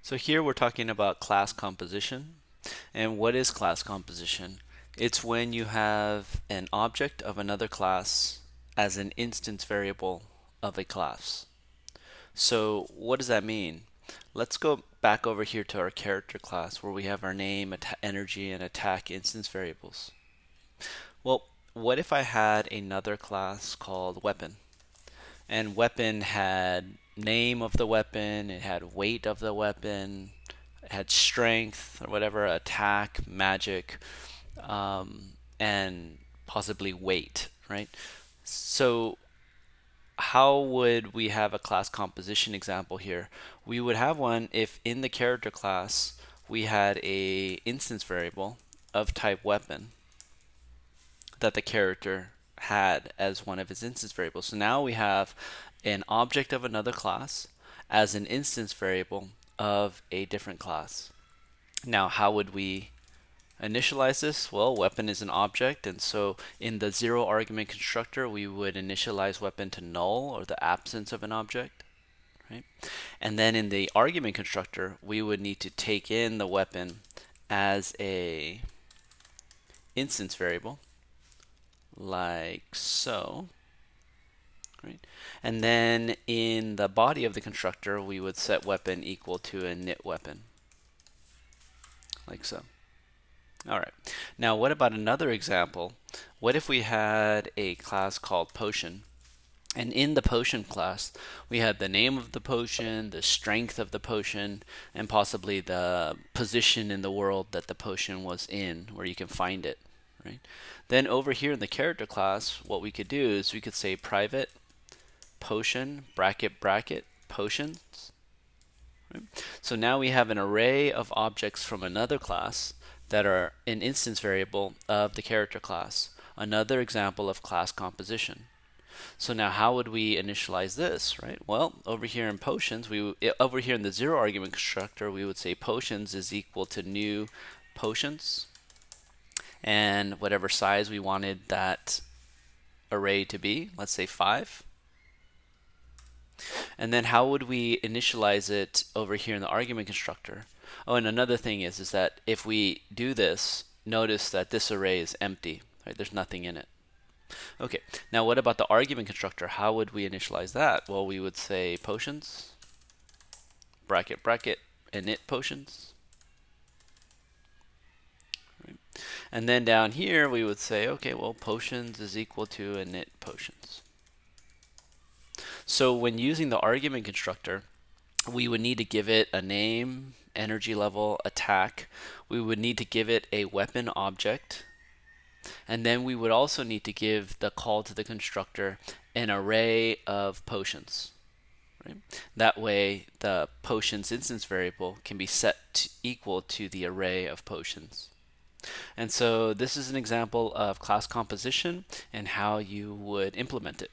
So here we're talking about class composition. And what is class composition? It's when you have an object of another class as an instance variable of a class. So what does that mean? Let's go back over here to our character class where we have our name, energy, and attack instance variables. Well, what if I had another class called weapon? And weapon had name of the weapon, it had weight of the weapon, it had strength or whatever, attack, magic, and possibly weight, right? So how would we have a class composition example here? We would have one if in the character class we had a instance variable of type weapon that the character had as one of its instance variables. So now we have an object of another class as an instance variable of a different class. Now, how would we initialize this? Well, weapon is an object, and so in the zero argument constructor, we would initialize weapon to null or the absence of an object, right? And then in the argument constructor, we would need to take in the weapon as a instance variable, like so, right? And then in the body of the constructor, we would set weapon equal to a init weapon, like so. All right. Now, what about another example? What if we had a class called potion? And in the potion class, we had the name of the potion, the strength of the potion, and possibly the position in the world that the potion was in, where you can find it, right? Then over here in the character class, what we could do is we could say private potion bracket bracket potions. Right? So now we have an array of objects from another class that are an instance variable of the character class. Another example of class composition. So now how would we initialize this, right? Well, over here in potions, over here in the zero argument constructor, we would say potions is equal to new potions and whatever size we wanted that array to be, let's say 5. And then how would we initialize it over here in the argument constructor? Oh, and another thing is that if we do this, notice that this array is empty, right? There's nothing in it. Okay, now what about the argument constructor? How would we initialize that? Well, we would say potions, bracket, bracket, init potions. Right? And then down here, we would say, okay, well, potions is equal to init potions. So when using the argument constructor, we would need to give it a name, energy level, attack. We would need to give it a weapon object. And then we would also need to give the call to the constructor an array of potions. Right? That way, the potions instance variable can be set to equal to the array of potions. And so this is an example of class composition and how you would implement it.